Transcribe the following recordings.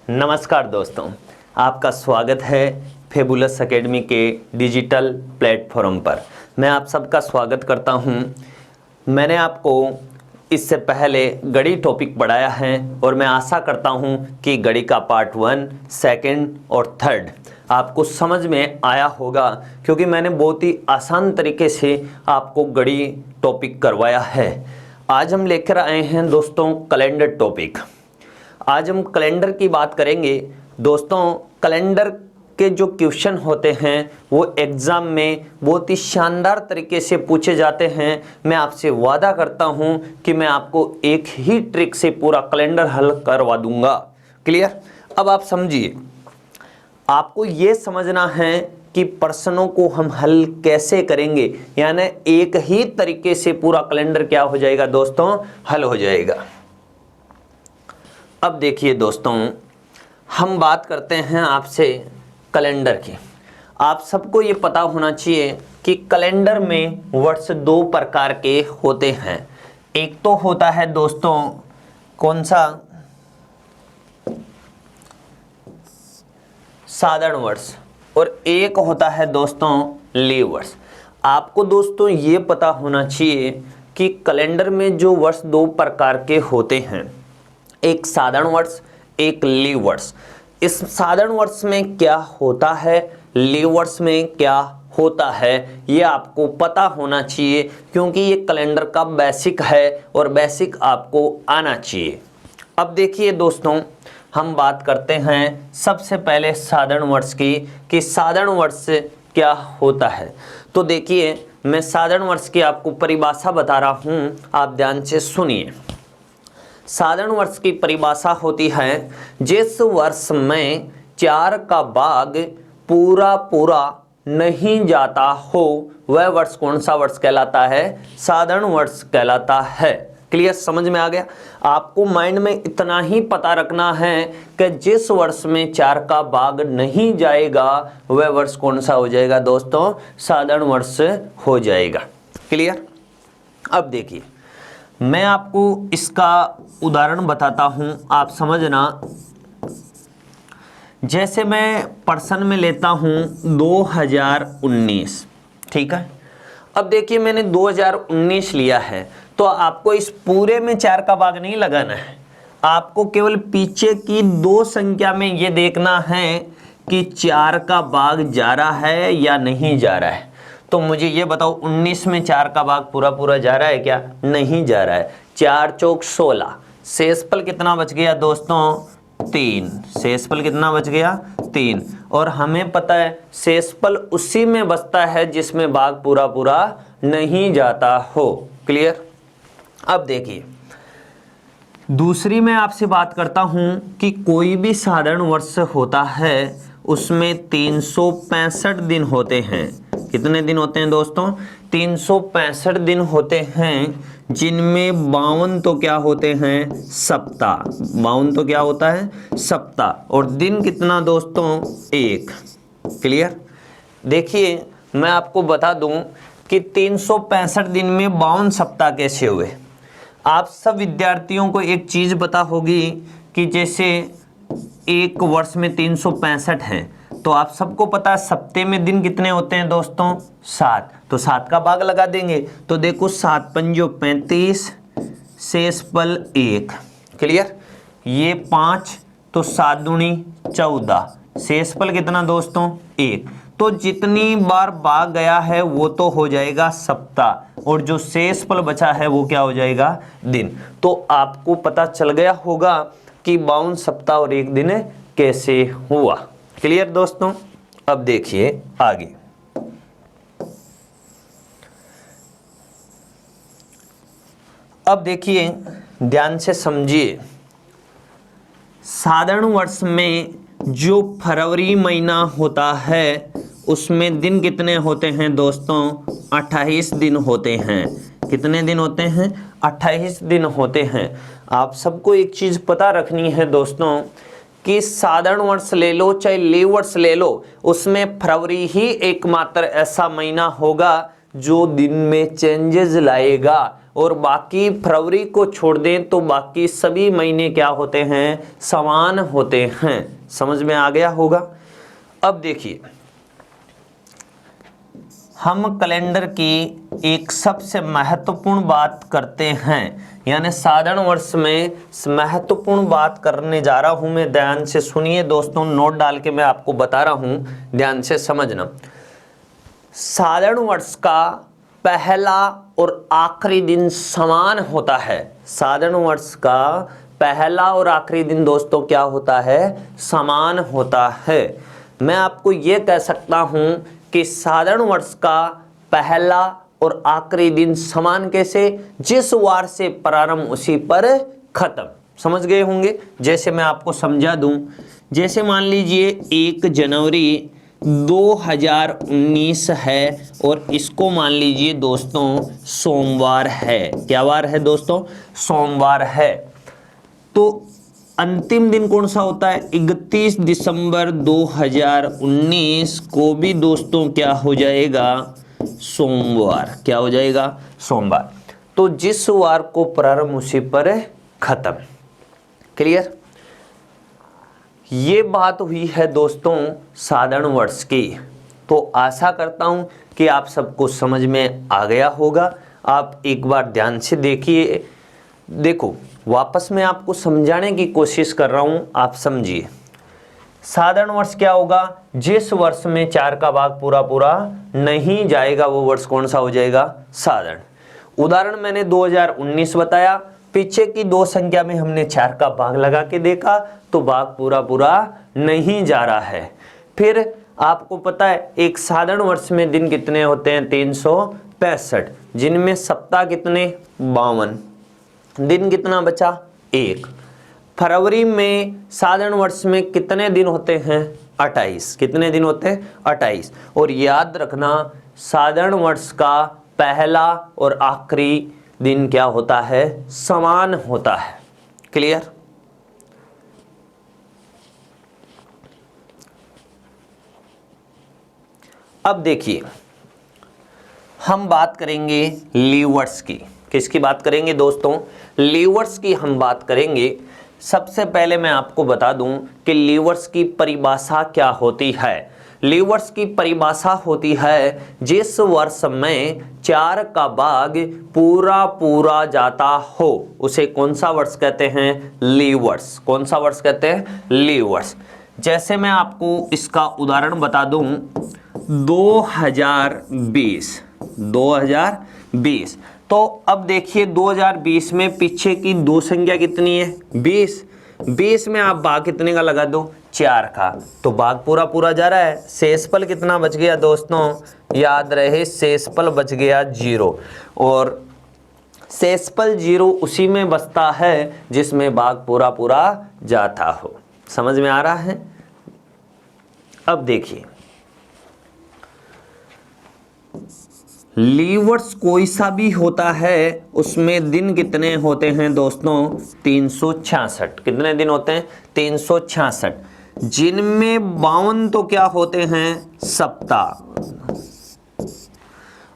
नमस्कार दोस्तों, आपका स्वागत है फेबुलस एकेडमी के डिजिटल प्लेटफॉर्म पर। मैं आप सबका स्वागत करता हूं। मैंने आपको इससे पहले गणित टॉपिक पढ़ाया है और मैं आशा करता हूं कि गणित का पार्ट 1, सेकंड और थर्ड आपको समझ में आया होगा, क्योंकि मैंने बहुत ही आसान तरीके से आपको गणित टॉपिक करवाया है। आज हम लेकर आए हैं दोस्तों कैलेंडर टॉपिक। आज हम कैलेंडर की बात करेंगे। दोस्तों, कैलेंडर के जो क्वेश्चन होते हैं वो एग्ज़ाम में बहुत ही शानदार तरीके से पूछे जाते हैं। मैं आपसे वादा करता हूं कि मैं आपको एक ही ट्रिक से पूरा कैलेंडर हल करवा दूंगा। क्लियर? अब आप समझिए, आपको ये समझना है कि प्रश्नों को हम हल कैसे करेंगे, यानी एक ही तरीके से पूरा कैलेंडर क्या हो जाएगा दोस्तों, हल हो जाएगा। अब देखिए दोस्तों, हम बात करते हैं आपसे कैलेंडर की। आप सबको ये पता होना चाहिए कि कैलेंडर में वर्ष दो प्रकार के होते हैं। एक तो होता है दोस्तों कौन सा, साधारण वर्ष, और एक होता है दोस्तों लीव वर्ष। आपको दोस्तों ये पता होना चाहिए कि कैलेंडर में जो वर्ष दो प्रकार के होते हैं, एक साधारण वर्ष, एक लीव वर्ष। इस साधारण वर्ष में क्या होता है, लीव वर्ष में क्या होता है, ये आपको पता होना चाहिए, क्योंकि ये कैलेंडर का बेसिक है और बेसिक आपको आना चाहिए। अब देखिए दोस्तों, हम बात करते हैं सबसे पहले साधारण वर्ष की, कि साधारण वर्ष क्या होता है। तो देखिए, मैं साधारण वर्ष की आपको परिभाषा बता रहा हूं, आप ध्यान से सुनिए। साधारण वर्ष की परिभाषा होती है, जिस वर्ष में 4 का भाग पूरा पूरा नहीं जाता हो वह वर्ष कौन सा वर्ष कहलाता है, साधारण वर्ष कहलाता है। क्लियर? समझ में आ गया? आपको माइंड में इतना ही पता रखना है कि जिस वर्ष में 4 का भाग नहीं जाएगा वह वर्ष कौन सा हो जाएगा दोस्तों, साधारण वर्ष हो जाएगा। क्लियर? अब देखिए, मैं आपको इसका उदाहरण बताता हूं, आप समझना। जैसे मैं पर्सन में लेता हूं 2019, ठीक है। अब देखिए, मैंने 2019 लिया है, तो आपको इस पूरे में 4 का भाग नहीं लगाना है। आपको केवल पीछे की 2 संख्या में ये देखना है कि 4 का भाग जा रहा है या नहीं जा रहा है। तो मुझे ये बताओ, 19 में 4 का भाग पूरा पूरा जा रहा है क्या? नहीं जा रहा है। 4 चौक 16, शेषफल कितना बच गया दोस्तों? 3। शेषफल कितना बच गया? 3। और हमें पता है शेषफल उसी में बचता है जिसमें भाग पूरा पूरा नहीं जाता हो। क्लियर? अब देखिए, दूसरी मैं आपसे बात करता हूं कि कोई भी साधारण वर्ष होता है उसमें 365 दिन होते हैं। कितने दिन होते हैं दोस्तों? 365 दिन होते हैं, जिनमें 52 तो क्या होते हैं, सप्ताह। 52 तो क्या होता है, सप्ताह। और दिन कितना दोस्तों? 1। क्लियर? देखिए, मैं आपको बता दूं कि 365 दिन में 52 सप्ताह कैसे हुए। आप सब विद्यार्थियों को एक चीज पता होगी कि जैसे एक वर्ष में 365 हैं, तो आप सबको पता है सप्ते में दिन कितने होते हैं दोस्तों? 7। तो 7 का भाग लगा देंगे, तो देखो 7 पंजो 35, शेषफल 1। क्लियर? ये 5, तो 7 दूनी 14, शेषफल कितना दोस्तों? 1। तो जितनी बार भाग गया है वो तो हो जाएगा सप्ताह, और जो शेषफल बचा है वो क्या हो जाएगा? दिन। तो आपको पता चल गया होगा कि 52 सप्ताह और 1 दिन कैसे हुआ। क्लियर दोस्तों? अब देखिए आगे। अब देखिए, ध्यान से समझिए। साधारण वर्ष में जो फरवरी महीना होता है उसमें दिन कितने होते हैं दोस्तों? 28 दिन होते हैं। कितने दिन होते हैं? 28 दिन होते हैं। आप सबको एक चीज पता रखनी है दोस्तों कि साधारण वर्ष ले लो चाहे लीव वर्ष ले लो, उसमें फरवरी ही एकमात्र ऐसा महीना होगा जो दिन में चेंजेस लाएगा, और बाकी फरवरी को छोड़ दें तो बाकी सभी महीने क्या होते हैं, समान होते हैं। समझ में आ गया होगा। अब देखिए, हम कैलेंडर की एक सबसे महत्वपूर्ण बात करते हैं, यानी साधारण वर्ष में महत्वपूर्ण बात करने जा रहा हूं मैं। ध्यान से सुनिए दोस्तों, नोट डाल के मैं आपको बता रहा हूं, ध्यान से समझना। साधारण वर्ष का पहला और आखिरी दिन समान होता है। साधारण वर्ष का पहला और आखिरी दिन दोस्तों क्या होता है, समान होता है। मैं आपको ये कह सकता हूं कि साधारण वर्ष का पहला और आखिरी दिन समान कैसे, जिस वार से प्रारंभ उसी पर खत्म। समझ गए होंगे। जैसे मैं आपको समझा दूं, जैसे मान लीजिए 1 जनवरी 2019 है और इसको मान लीजिए दोस्तों सोमवार है। क्या वार है दोस्तों, सोमवार है। तो अंतिम दिन कौन सा होता है, 31 दिसंबर 2019 को भी दोस्तों क्या हो जाएगा, सोमवार। क्या हो जाएगा, सोमवार। तो जिस वार को प्रारंभ उसी पर खत्म। क्लियर। ये बात हुई है दोस्तों साधारण वर्ष की। तो आशा करता हूं कि आप सबको समझ में आ गया होगा। आप एक बार ध्यान से देखिए। देखो, वापस मैं आपको समझाने की कोशिश कर रहा हूं, आप समझिए। साधारण वर्ष क्या होगा, जिस वर्ष में 4 का भाग पूरा पूरा नहीं जाएगा वो वर्ष कौन सा हो जाएगा, साधारण। उदाहरण मैंने 2019 बताया, पीछे की 2 संख्या में हमने 4 का भाग लगा के देखा तो भाग पूरा पूरा नहीं जा रहा है। फिर आपको पता है एक साधारण वर्ष में दिन कितने होते हैं, 365, जिनमें सप्ताह कितने, 52, दिन कितना बचा, 1। फरवरी में साधारण वर्ष में कितने दिन होते हैं, 28। कितने दिन होते हैं, 28। और याद रखना साधारण वर्ष का पहला और आखिरी दिन क्या होता है, समान होता है। क्लियर। अब देखिए, हम बात करेंगे लीवर्स की। किसकी बात करेंगे दोस्तों, लीवर्स की हम बात करेंगे। सबसे पहले मैं आपको बता दूं कि लीवर्स की परिभाषा क्या होती है। लीवर्स की परिभाषा होती है जिस वर्ष में 4 का भाग पूरा पूरा जाता हो उसे कौन सा वर्ष कहते हैं, लीवर्स। कौन सा वर्ष कहते हैं, लीवर्स। जैसे मैं आपको इसका उदाहरण बता दूं, 2020। तो अब देखिए 2020 में पीछे की 2 संख्या कितनी है, 20 में आप भाग कितने का लगा दो, 4 का। तो भाग पूरा पूरा जा रहा है। शेषफल कितना बच गया दोस्तों, याद रहे शेषफल बच गया 0। और शेषफल 0 उसी में बचता है जिसमें भाग पूरा पूरा जाता हो। समझ में आ रहा है। अब देखिए, लीवर्स कोई सा भी होता है उसमें दिन कितने होते हैं दोस्तों, 366। कितने दिन होते हैं, 366, जिनमें 52 तो क्या होते हैं, सप्ताह।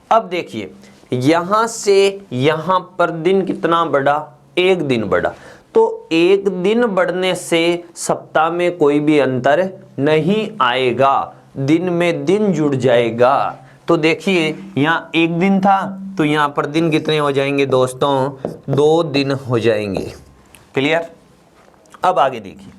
अब देखिए यहां से यहां पर दिन कितना बढ़ा, 1 दिन बढ़ा। तो 1 दिन बढ़ने से सप्ताह में कोई भी अंतर नहीं आएगा, दिन में दिन जुड़ जाएगा। तो देखिए यहाँ 1 दिन था तो यहाँ पर दिन कितने हो जाएंगे दोस्तों, 2 दिन हो जाएंगे। क्लियर। अब आगे देखिए,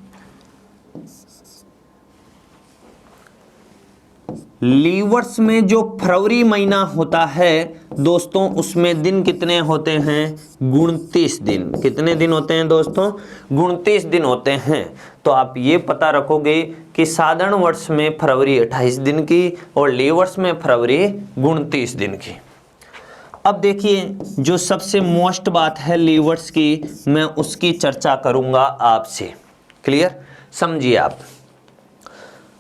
लीवर्स में जो फरवरी महीना होता है दोस्तों उसमें दिन कितने होते हैं, 29 दिन। कितने दिन होते हैं दोस्तों, 29 दिन होते हैं। तो आप ये पता रखोगे कि साधारण वर्ष में फरवरी 28 दिन की और लीवर्स में फरवरी 29 दिन की। अब देखिए जो सबसे मोस्ट बात है लीवर्स की, मैं उसकी चर्चा करूंगा आपसे। क्लियर, समझिए आप।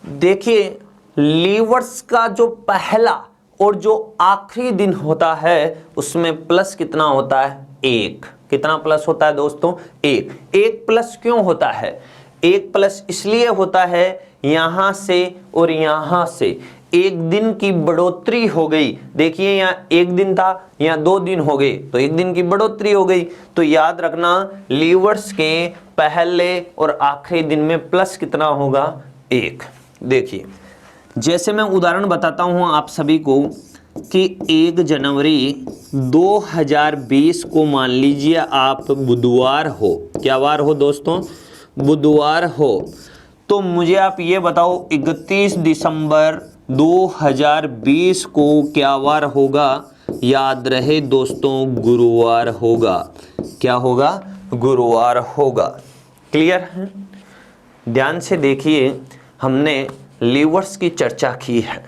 देखिए लीवर्स का जो पहला और जो आखिरी दिन होता है उसमें प्लस कितना होता है, 1। कितना प्लस होता है दोस्तों, 1। 1 प्लस क्यों होता है, 1 प्लस इसलिए होता है यहां से और यहां से एक दिन की बढ़ोतरी हो गई। देखिए यहाँ एक दिन था, यहाँ 2 दिन हो गए, तो एक दिन की बढ़ोतरी हो गई। तो याद रखना लीवर्स के पहले और आखिरी दिन में प्लस कितना होगा, 1। देखिए जैसे मैं उदाहरण बताता हूँ आप सभी को कि 1 जनवरी 2020 को मान लीजिए आप बुधवार हो, क्या वार हो दोस्तों, बुधवार हो, तो मुझे आप ये बताओ 31 दिसंबर 2020 को क्या वार होगा, याद रहे दोस्तों गुरुवार होगा। क्या होगा, गुरुवार होगा। क्लियर है? ध्यान से देखिए, हमने लीवर्स की चर्चा की है।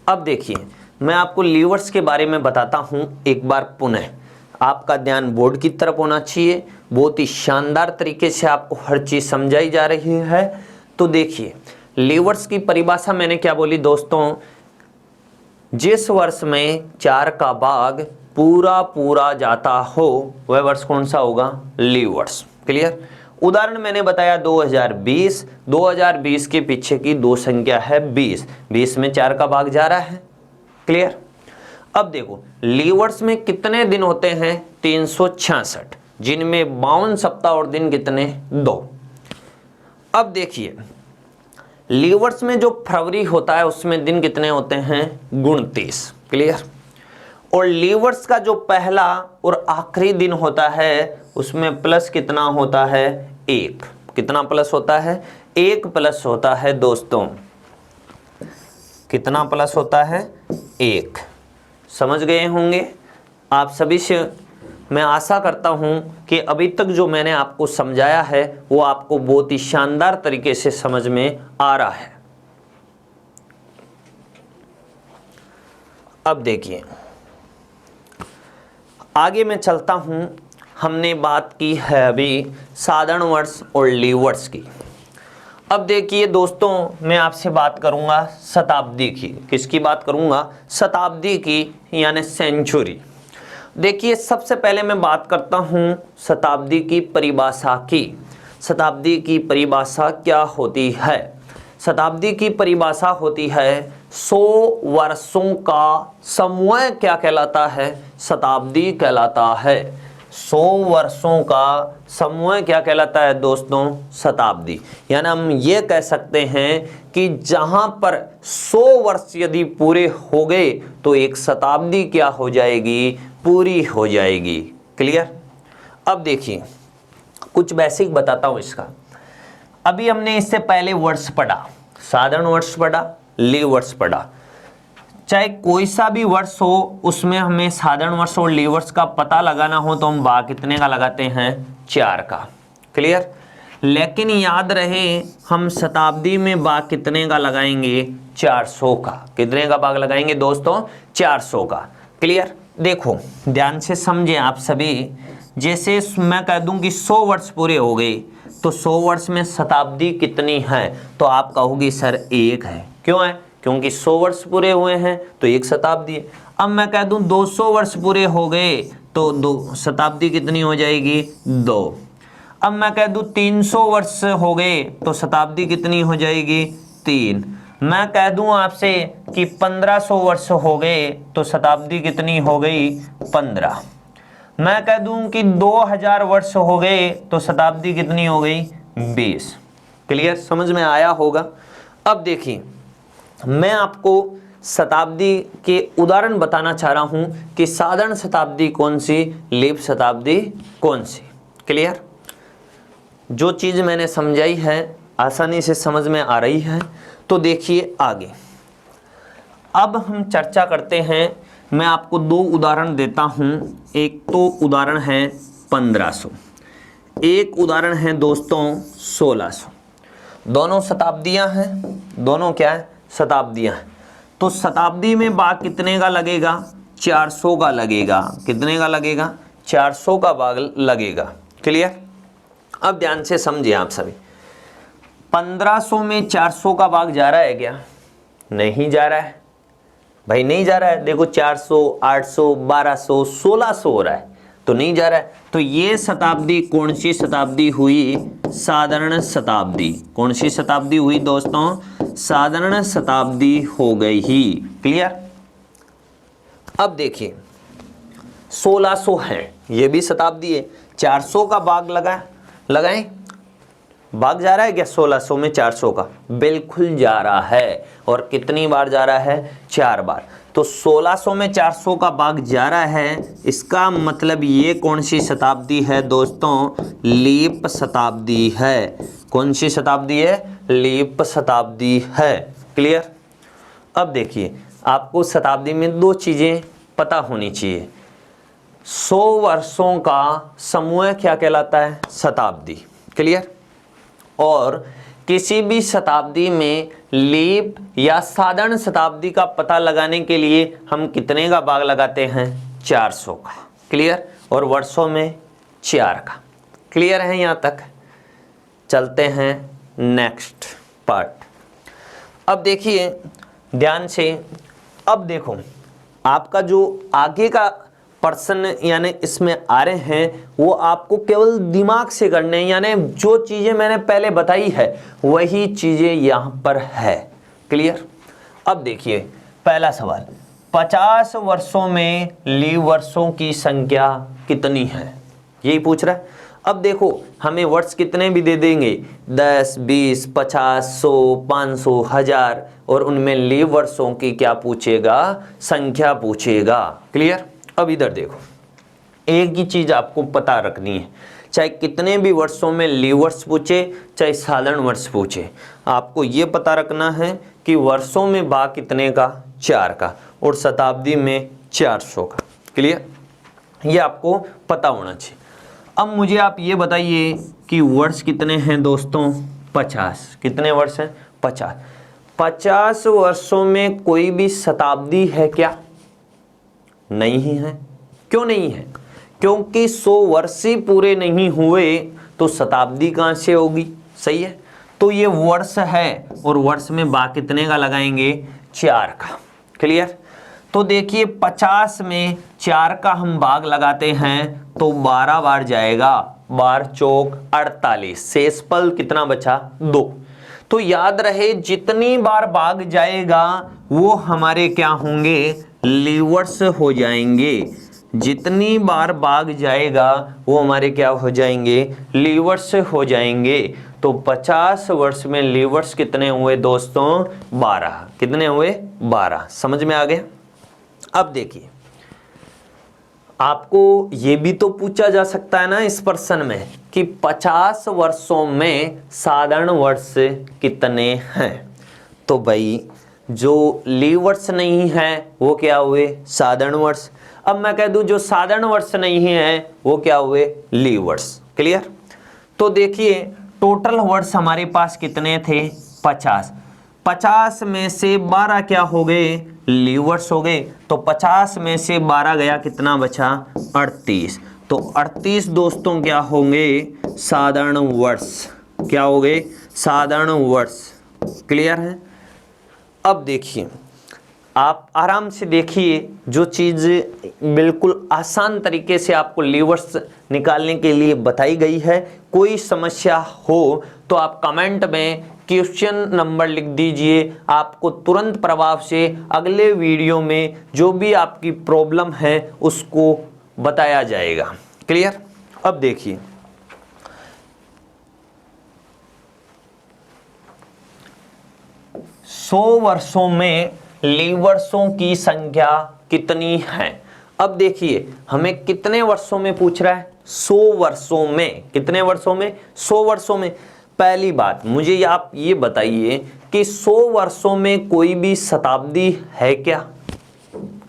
अब देखिए मैं आपको लीवर्स के बारे में बताता हूं एक बार पुनः। आपका ध्यान बोर्ड की तरफ होना चाहिए। बहुत ही शानदार तरीके से आपको हर चीज समझाई जा रही है। तो देखिए लीवर्स की परिभाषा मैंने क्या बोली दोस्तों, जिस वर्ष में 4 का भाग पूरा जाता हो वह वर्ष कौन सा होगा, लीवर्स। क्लियर? उदाहरण मैंने बताया 2020, 2020 के पीछे की 2 संख्या है 20, 20 में 4 का भाग जा रहा है। क्लियर? अब देखो लीवर्स में कितने दिन होते हैं, 366, जिनमें 52 सप्ताह और दिन कितने, 2। अब देखिए लीवर्स में जो फरवरी होता है उसमें दिन कितने होते हैं, 29। क्लियर? और लीवर्स का जो पहला और आखिरी दिन होता है उसमें प्लस कितना होता है, 1। कितना प्लस होता है, 1 प्लस होता है दोस्तों। कितना प्लस होता है, 1। समझ गए होंगे आप सभी से। मैं आशा करता हूं कि अभी तक जो मैंने आपको समझाया है वो आपको बहुत ही शानदार तरीके से समझ में आ रहा है। अब देखिए आगे मैं चलता हूं। हमने बात की है अभी साधारण वर्ष और लीवर्स की। अब देखिए दोस्तों मैं आपसे बात करूंगा शताब्दी की। किसकी बात करूंगा, शताब्दी की, यानी सेंचुरी। देखिए सबसे पहले मैं बात करता हूं शताब्दी की परिभाषा की। शताब्दी की परिभाषा क्या होती है, शताब्दी की परिभाषा होती है 100 वर्षों का समूह। क्या कहलाता है, शताब्दी कहलाता है। 100 वर्षों का समूह क्या कहलाता है दोस्तों, शताब्दी। यानी हम ये कह सकते हैं कि जहां पर 100 वर्ष यदि पूरे हो गए तो एक शताब्दी क्या हो जाएगी, पूरी हो जाएगी। क्लियर? अब देखिए कुछ बेसिक बताता हूं इसका। अभी हमने इससे पहले वर्ष पढ़ा, साधारण वर्ष पढ़ा, लीवर्स पढ़ा। चाहे कोई सा भी वर्ष हो उसमें हमें साधारण वर्ष और लीवर्स का पता लगाना हो तो हम भाग कितने का लगाते हैं, 4 का। क्लियर? लेकिन याद रहे हम शताब्दी में भाग कितने का लगाएंगे, 400 का। कितने का भाग लगाएंगे दोस्तों, 400 का। क्लियर? देखो ध्यान से समझे आप सभी। जैसे मैं कह दूं कि 100 वर्ष पूरे हो गए तो 100 वर्ष में शताब्दी कितनी है, तो आप कहोगे सर 1 है। क्यों है, क्योंकि 100 वर्ष पूरे हुए हैं तो 1 शताब्दी है। अब मैं कह दूं 200 वर्ष पूरे हो गए तो 2 शताब्दी कितनी हो जाएगी, 2। अब मैं कह दूं 300 वर्ष हो गए तो शताब्दी कितनी हो जाएगी, 3। मैं कह दूं आपसे कि 1500 वर्ष हो गए तो शताब्दी कितनी हो गई, 15। मैं कह दूं कि 2000 वर्ष हो गए तो शताब्दी कितनी हो गई, 20। क्लियर? समझ में आया होगा। अब देखिए मैं आपको शताब्दी के उदाहरण बताना चाह रहा हूं कि साधारण शताब्दी कौन सी, लीप शताब्दी कौन सी। क्लियर? जो चीज मैंने समझाई है आसानी से समझ में आ रही है। तो देखिए आगे अब हम चर्चा करते हैं। मैं आपको 2 उदाहरण देता हूं। एक तो उदाहरण है 1500, एक उदाहरण है दोस्तों 1600। दोनों शताब्दियां हैं, दोनों क्या है, शताब्दियां हैं। तो शताब्दी में भाग कितने का लगेगा, 400 का लगेगा। कितने का लगेगा, 400 का भाग लगेगा। क्लियर? अब ध्यान से समझिए आप सभी। 1500 में 400 का भाग जा रहा है क्या, नहीं जा रहा है भाई, नहीं जा रहा है। देखो 400, 800, 1200, 1600 हो रहा है। तो नहीं जा रहा है। तो ये शताब्दी कौन सी शताब्दी हुई? साधारण शताब्दी। कौन सी शताब्दी हुई दोस्तों? साधारण शताब्दी हो गई ही। क्लियर? अब देखिए 1600 है, ये भी शताब्दी है। 400 का भाग लगाएं, भाग जा रहा है क्या 1600 में 400 का? बिल्कुल जा रहा है। और कितनी बार जा रहा है? 4 बार। तो 1600 में 400 का भाग जा रहा है, इसका मतलब ये कौन सी शताब्दी है दोस्तों? लीप शताब्दी है। कौन सी शताब्दी है? लीप शताब्दी है। क्लियर? अब देखिए आपको शताब्दी में 2 चीजें पता होनी चाहिए। 100 वर्षों का समूह क्या कहलाता है? शताब्दी। क्लियर? और किसी भी शताब्दी में लीप या साधारण शताब्दी का पता लगाने के लिए हम कितने का भाग लगाते हैं? 400 का। क्लियर? और वर्षों में 4 का। क्लियर है यहाँ तक? चलते हैं नेक्स्ट पार्ट। अब देखिए ध्यान से, अब देखो आपका जो आगे का प्रश्न यानी इसमें आ रहे हैं वो आपको केवल दिमाग से करने हैं, यानी जो चीजें मैंने पहले बताई है वही चीजें यहां पर है। क्लियर? अब देखिए पहला सवाल, 50 वर्षों में लीव वर्षों की संख्या कितनी है? यही पूछ रहा है। अब देखो हमें वर्ष कितने भी दे देंगे, 10, 20, 50, 100, 500, 1000, और उनमें लीव वर्षों की क्या पूछेगा? संख्या पूछेगा। क्लियर? अब इधर देखो, एक ही चीज आपको पता रखनी है, चाहे कितने भी वर्षों में लीव वर्ष पूछे चाहे साधारण वर्ष पूछे, आपको ये पता रखना है कि वर्षों में भाग कितने का? 4 का, और शताब्दी में 400 का। क्लियर? ये आपको पता होना चाहिए। अब मुझे आप ये बताइए कि वर्ष कितने हैं दोस्तों? 50। कितने वर्ष हैं? 50। 50 वर्षों में कोई भी शताब्दी है क्या? नहीं है। क्यों नहीं है? क्योंकि 100 वर्ष ही पूरे नहीं हुए तो शताब्दी कहां से होगी? सही है। तो ये वर्ष है, और वर्ष में भाग कितने का लगाएंगे? 4 का। क्लियर? तो देखिए 50 में 4 का हम भाग लगाते हैं तो 12 बार जाएगा, 12 चौक 48, शेषफल कितना बचा? 2। तो याद रहे जितनी बार भाग जाएगा वो हमारे क्या होंगे? लीवर्स हो जाएंगे। जितनी बार भाग जाएगा वो हमारे क्या हो जाएंगे? लीवर्स हो जाएंगे। तो 50 वर्ष में लीवर्स कितने हुए दोस्तों? 12। कितने हुए? 12। समझ में आ गया? अब देखिए आपको ये भी तो पूछा जा सकता है ना इस प्रश्न में कि 50 वर्षों में साधारण वर्ष कितने हैं? तो भाई जो लीव वर्ष नहीं है वो क्या हुए? साधारण वर्ष। अब मैं कह दूं जो साधारण वर्ष नहीं है वो क्या हुए? लीव वर्ष। क्लियर? तो देखिए टोटल वर्ष हमारे पास कितने थे? 50। 50 में से 12 क्या हो गए? लीव वर्ष हो गए। तो 50 में से 12 गया, कितना बचा? 38। तो 38 दोस्तों क्या होंगे? साधारण वर्ष। क्या हो गए? साधारण वर्ष। क्लियर है? अब देखिए आप आराम से देखिए, जो चीज़ बिल्कुल आसान तरीके से आपको लीवर्स निकालने के लिए बताई गई है, कोई समस्या हो तो आप कमेंट में क्वेश्चन नंबर लिख दीजिए। आपको तुरंत प्रभाव से अगले वीडियो में जो भी आपकी प्रॉब्लम है उसको बताया जाएगा। क्लियर? अब देखिए 100 वर्षों में लीव वर्षों की संख्या कितनी है? अब देखिए हमें कितने वर्षों में पूछ रहा है? 100 वर्षों में। कितने वर्षों में? 100 वर्षों में। पहली बात मुझे आप ये बताइए कि 100 वर्षों में कोई भी शताब्दी है क्या?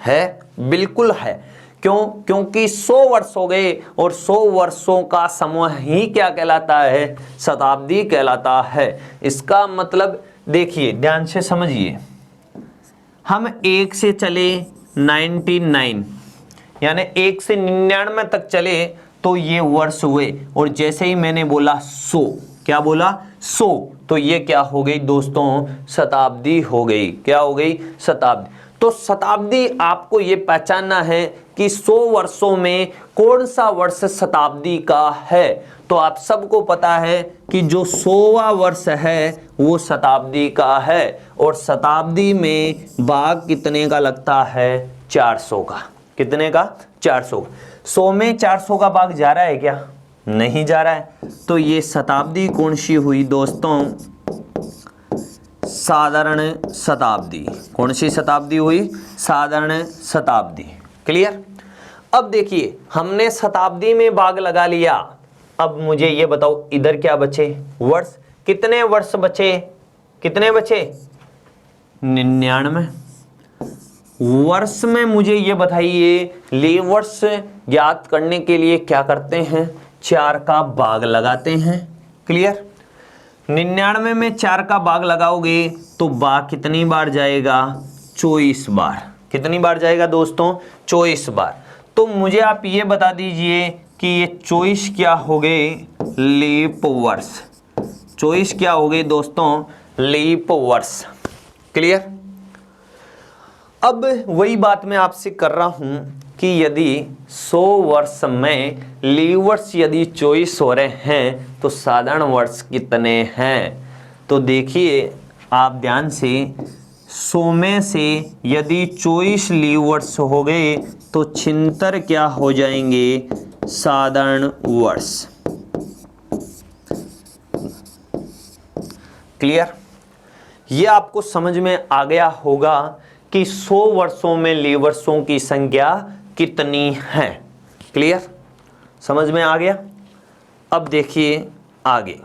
है, बिल्कुल है। क्यों? क्योंकि 100 वर्ष हो गए और 100 वर्षों का समूह ही क्या कहलाता है? शताब्दी कहलाता है। इसका मतलब देखिए ध्यान से समझिए, हम 1 से चले 99 यानी 1 से 99 तक चले तो ये वर्ष हुए, और जैसे ही मैंने बोला 100, क्या बोला? 100, तो ये क्या हो गई दोस्तों? शताब्दी हो गई। क्या हो गई? शताब्दी। तो शताब्दी आपको ये पहचानना है कि 100 वर्षों में कौन सा वर्ष शताब्दी का है। तो आप सबको पता है कि जो 100वां वर्ष है वो शताब्दी का है, और शताब्दी में भाग कितने का लगता है? 400 का। कितने का? 400 का। 100 में 400 का भाग जा रहा है क्या? नहीं जा रहा है। तो ये शताब्दी कौन सी हुई दोस्तों? साधारण शताब्दी। कौन सी शताब्दी हुई? साधारण शताब्दी। क्लियर? अब देखिए हमने शताब्दी में भाग लगा लिया। अब मुझे ये बताओ इधर क्या बचे? वर्ष। कितने वर्ष बचे? कितने बचे? 99 वर्ष में। मुझे ये बताइए लीव वर्ष ज्ञात करने के लिए क्या करते हैं? 4 का भाग लगाते हैं। क्लियर? 99 में 4 का भाग लगाओगे तो भाग कितनी बार जाएगा? 24 बार। कितनी बार जाएगा दोस्तों? 24 बार। तो मुझे आप ये बता दीजिए कि ये 24 क्या हो गए? लीप वर्ष। 24 क्या हो गए दोस्तों? लीप वर्ष। क्लियर? अब वही बात मैं आपसे कर रहा हूं कि यदि 100 वर्ष में लीव वर्ष यदि 24 हो रहे हैं तो साधारण वर्ष कितने हैं? तो देखिए आप ध्यान से, 100 में से यदि 24 लीव वर्ष हो गए तो 76 क्या हो जाएंगे? साधारण वर्ष। क्लियर? ये आपको समझ में आ गया होगा कि 100 वर्षों में लीव वर्षों की संख्या कितनी है। क्लियर? समझ में आ गया? अब देखिए आगे।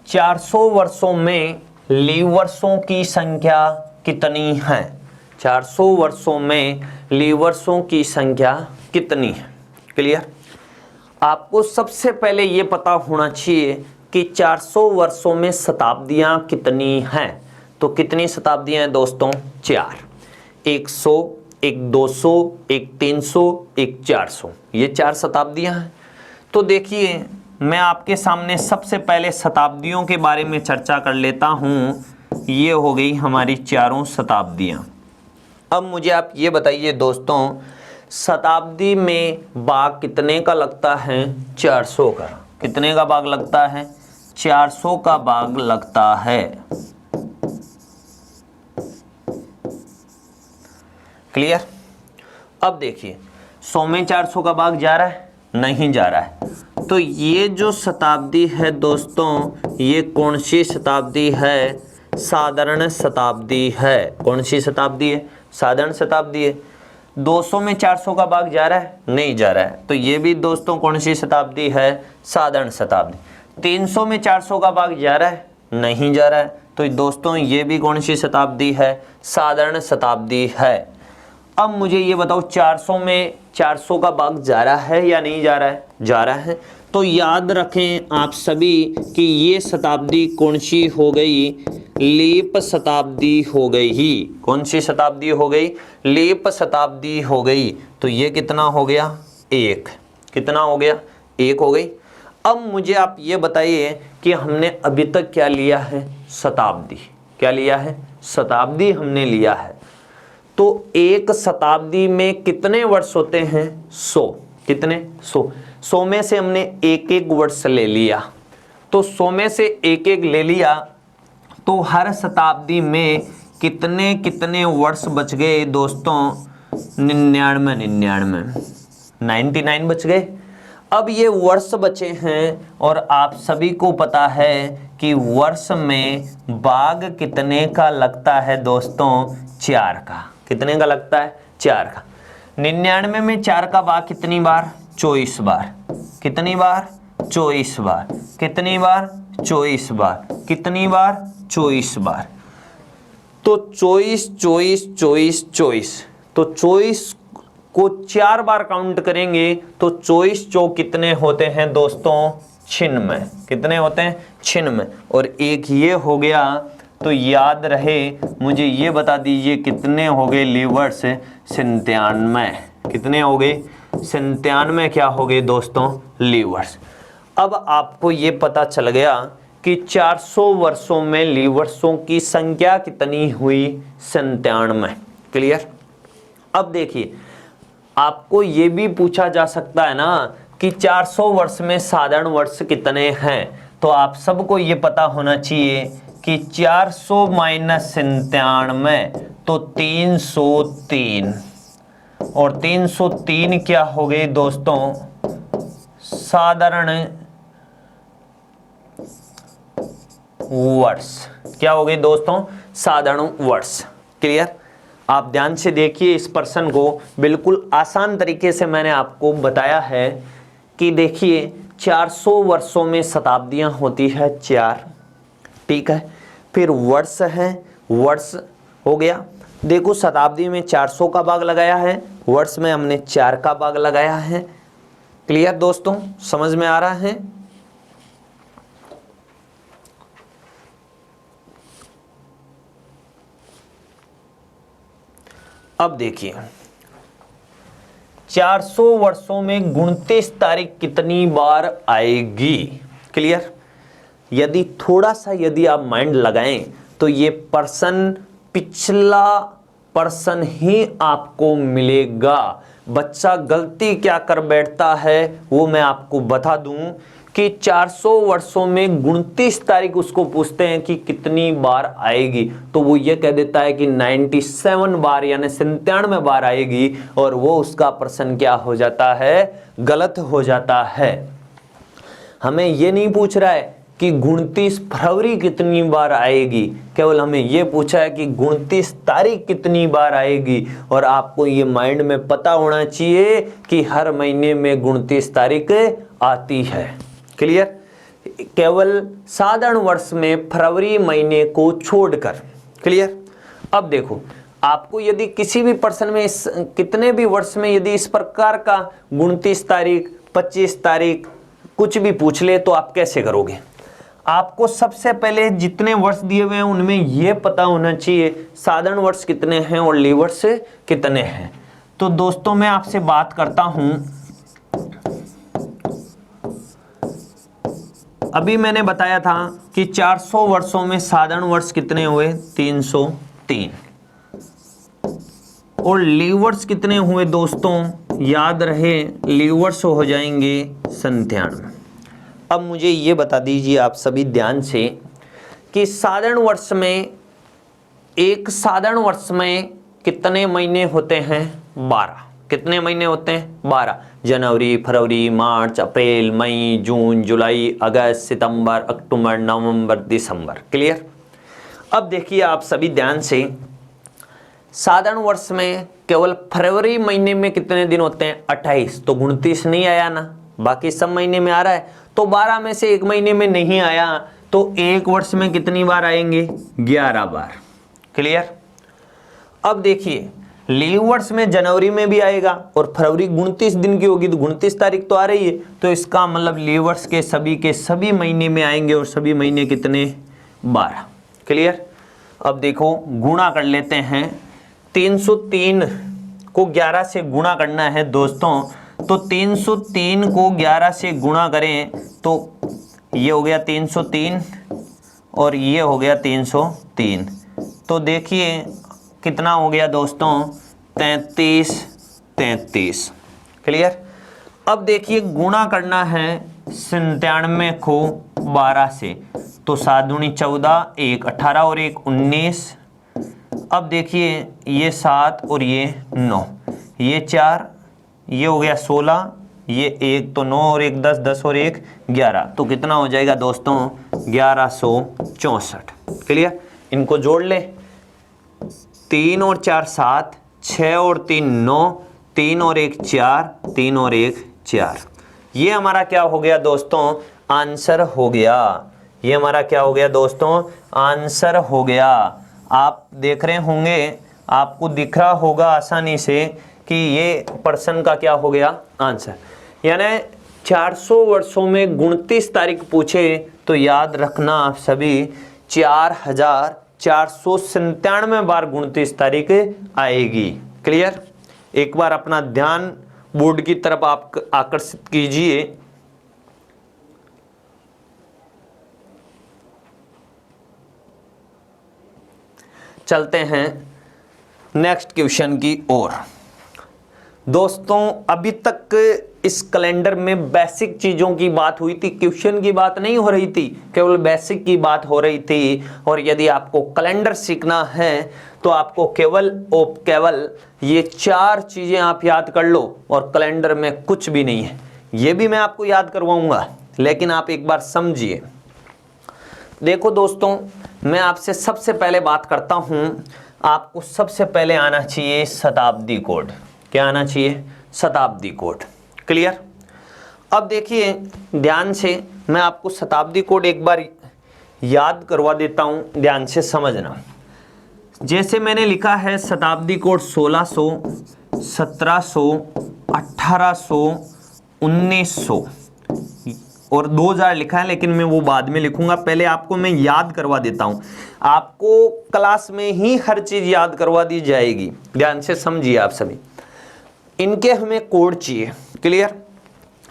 चार 400 वर्षों में लीव वर्षों की संख्या कितनी है? 400 वर्षों में लीव वर्षों की संख्या कितनी है? क्लियर? आपको सबसे पहले ये पता होना चाहिए कि 400 वर्षों में शताब्दियां कितनी हैं। तो कितनी शताब्दियां हैं दोस्तों? 4। 100, एक 200, एक 300, एक 400। ये 4 शताब्दियां हैं। तो देखिए मैं आपके सामने सबसे पहले शताब्दियों के बारे में चर्चा कर लेता हूं। ये हो गई हमारी चारों शताब्दियां। अब मुझे आप ये बताइए दोस्तों, शताब्दी में भाग कितने का लगता है? 400 का। कितने का भाग लगता है? 400 का भाग लगता है। क्लियर? अब देखिए 100 में 400 का भाग जा रहा है? नहीं जा रहा है। तो ये जो शताब्दी है दोस्तों, ये कौन सी शताब्दी है? साधारण शताब्दी है। कौन सी शताब्दी है? साधारण शताब्दी है। 200 में 400 का भाग जा रहा है? नहीं जा रहा है। तो ये भी दोस्तों कौन सी शताब्दी है? साधारण शताब्दी। 300 में 400 का भाग जा रहा है? नहीं जा रहा है। तो दोस्तों ये भी कौन सी शताब्दी है? साधारण शताब्दी है। अब मुझे ये बताओ 400 में 400 का भाग जा रहा है या नहीं जा रहा है? जा रहा है। तो याद रखें आप सभी कि ये शताब्दी कौन सी हो गई? लीप शताब्दी हो गई ही। कौन सी शताब्दी हो गई? लीप शताब्दी हो गई। तो ये कितना हो गया? 1। कितना हो गया? 1 हो गई। अब मुझे आप ये बताइए कि हमने अभी तक क्या लिया है? शताब्दी। क्या लिया है? शताब्दी हमने लिया है। तो एक शताब्दी में कितने वर्ष होते हैं? 100। कितने? 100। 100 में से हमने एक एक वर्ष ले लिया। तो 100 में से एक एक ले लिया तो हर शताब्दी में कितने कितने वर्ष बच गए दोस्तों? 99 बच गए। अब ये वर्ष बचे हैं और आप सभी को पता है कि वर्ष में भाग कितने का लगता है दोस्तों? 4 का। कितने का लगता है? 4 का। 99 में 4 का भाग कितनी बार? 24 बार। कितनी बार? 24 बार। कितनी बार? 24 बार। कितनी बार? 24 बार। तो 24 24 24 24। तो 24 को 4 बार काउंट करेंगे तो 24 चौक कितने होते हैं दोस्तों? 96। कितने होते हैं? 96। और एक ये हो गया। तो याद रहे मुझे ये बता दीजिए कितने हो गए लीवर्स? 97। कितने हो गए? 97 क्या हो गए दोस्तों? लीवर्स। अब आपको ये पता चल गया कि 400 वर्षों में लीवर्सों की संख्या कितनी हुई? 97। क्लियर। अब देखिए, आपको ये भी पूछा जा सकता है ना कि 400 वर्ष में साधारण वर्ष कितने हैं, तो आप सबको ये पता होना चाहिए कि 400 माइनस 97 तो 303, और 303 क्या हो गई दोस्तों? साधारण वर्ष। क्या हो गई दोस्तों? साधारण वर्ष। क्लियर। आप ध्यान से देखिए इस प्रश्न को, बिल्कुल आसान तरीके से मैंने आपको बताया है कि देखिए 400 वर्षों में शताब्दियां होती है 4, ठीक है। फिर वर्ष है, वर्ष हो गया। देखो शताब्दी में 400 का भाग लगाया है, वर्ष में हमने 4 का भाग लगाया है। क्लियर दोस्तों, समझ में आ रहा है? अब देखिए 400 वर्षों में 29 तारीख कितनी बार आएगी? क्लियर। यदि थोड़ा सा यदि आप माइंड लगाएं तो ये पर्सन पिछला पर्सन ही आपको मिलेगा। बच्चा गलती क्या कर बैठता है वो मैं आपको बता दूं कि 400 वर्षों में 29 तारीख उसको पूछते हैं कि कितनी बार आएगी, तो वो ये कह देता है कि 97 बार यानी 97 बार आएगी, और वो उसका प्रश्न क्या हो जाता है? गलत हो जाता है। हमें ये नहीं पूछ रहा है कि 29 फरवरी कितनी बार आएगी, केवल हमें ये पूछा है कि 29 तारीख कितनी बार आएगी। और आपको ये माइंड में पता होना चाहिए कि हर महीने में 29 तारीख आती है। क्लियर। केवल साधारण वर्ष में फरवरी महीने को छोड़कर। क्लियर। अब देखो, आपको यदि किसी भी प्रश्न में कितने भी वर्ष में यदि इस प्रकार का 29 तारीख 25 तारीख कुछ भी पूछ ले तो आप कैसे करोगे? आपको सबसे पहले जितने वर्ष दिए हुए हैं उनमें यह पता होना चाहिए साधारण वर्ष कितने हैं और लीव वर्ष कितने हैं। तो दोस्तों मैं आपसे बात करता हूं, अभी मैंने बताया था कि 400 वर्षों में साधारण वर्ष कितने हुए? 303। और लीवर्स कितने हुए दोस्तों? याद रहे लीवर्स हो जाएंगे 97। अब मुझे ये बता दीजिए आप सभी ध्यान से कि साधारण वर्ष में, एक साधारण वर्ष में कितने महीने होते हैं? 12। कितने महीने होते हैं? 12। जनवरी, फरवरी, मार्च, अप्रैल, मई, जून, जुलाई, अगस्त, सितंबर, अक्टूबर, नवंबर, दिसंबर। क्लियर। अब देखिए आप सभी ध्यान से, साधारण वर्ष में केवल फरवरी महीने में कितने दिन होते हैं? 28। तो 29 नहीं आया ना, बाकी सब महीने में आ रहा है। तो 12 में से एक महीने में नहीं आया, तो एक वर्ष में कितनी बार आएंगे? 11 बार। क्लियर। अब देखिए लीव वर्ष में जनवरी में भी आएगा और फरवरी 29 दिन की होगी, तो 29 तारीख तो आ रही है, तो इसका मतलब लीव वर्ष के सभी महीने में आएंगे, और सभी महीने कितने? 12। क्लियर। अब देखो गुणा कर लेते हैं। 303 को 11 से गुणा करना है दोस्तों, तो 303 को 11 से गुणा करें तो ये हो गया 303 और ये हो गया 303। तो देखिए कितना हो गया दोस्तों? 33। क्लियर। अब देखिए गुणा करना है 97 को 12 से, तो 7 दूनी 14, 1 18 और 1 19। अब देखिए ये 7 और ये 9, ये 4, ये हो गया 16, ये 1 तो 9 और 1 10, 10 और 1 11। तो कितना हो जाएगा दोस्तों? 1164। क्लियर। इनको जोड़ ले, 3 और 4 7, 6 और 3 9, 3 और 1 4, 3 और 1 4। ये हमारा क्या हो गया दोस्तों? आंसर हो गया। ये हमारा क्या हो गया दोस्तों? आंसर हो गया। आप देख रहे होंगे, आपको दिख रहा होगा आसानी से कि ये प्रश्न का क्या हो गया? आंसर। यानी 400 वर्षों में 29 तारीख पूछे तो याद रखना आप सभी 4497 बार 29 तारीख आएगी। क्लियर। एक बार अपना ध्यान बोर्ड की तरफ आप आकर्षित कीजिए। चलते हैं नेक्स्ट क्वेश्चन की ओर। दोस्तों अभी तक इस कैलेंडर में बेसिक चीज़ों की बात हुई थी, क्वेश्चन की बात नहीं हो रही थी, केवल बेसिक की बात हो रही थी। और यदि आपको कैलेंडर सीखना है तो आपको केवल ये 4 चीज़ें आप याद कर लो और कैलेंडर में कुछ भी नहीं है। ये भी मैं आपको याद करवाऊंगा, लेकिन आप एक बार समझिए। देखो दोस्तों, मैं आपसे सबसे पहले बात करता हूं, आपको सबसे पहले आना चाहिए शताब्दी कोड। क्या आना चाहिए? शताब्दी कोड। क्लियर? अब देखिए ध्यान से, मैं आपको शताब्दी कोड एक बार याद करवा देता हूं, ध्यान से समझना। जैसे मैंने लिखा है शताब्दी कोड 1600, 1700, 1800, 1900 और 2000 लिखा है, लेकिन मैं वो बाद में लिखूंगा। पहले आपको मैं याद करवा देता हूं, आपको क्लास में ही हर चीज याद करवा दी जाएगी। ध्यान से समझिए आप सभी। इनके हमें कोड चाहिए। क्लियर?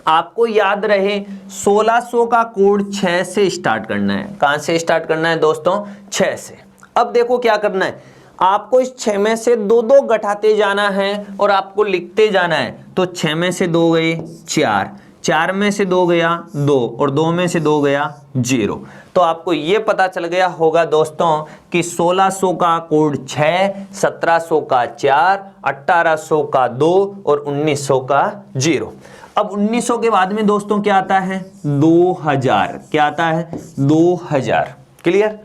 आपको याद रहे 1600 का कोड 6 से स्टार्ट करना है। कहां से स्टार्ट करना है दोस्तों? 6 से। अब देखो क्या करना है, आपको इस 6 में से 2 घटाते जाना है और आपको लिखते जाना है। तो 6 में से 2 गए 4, 4 में से 2 गया 2 और 2 में से 2 गया 0। तो आपको ये पता चल गया होगा दोस्तों कि 1600 का कोड 6, 1700 का 4, 1800 का 2 और 1900 का 0। अब 1900 के बाद में दोस्तों क्या आता है? 2000। क्या आता है? 2000। क्लियर?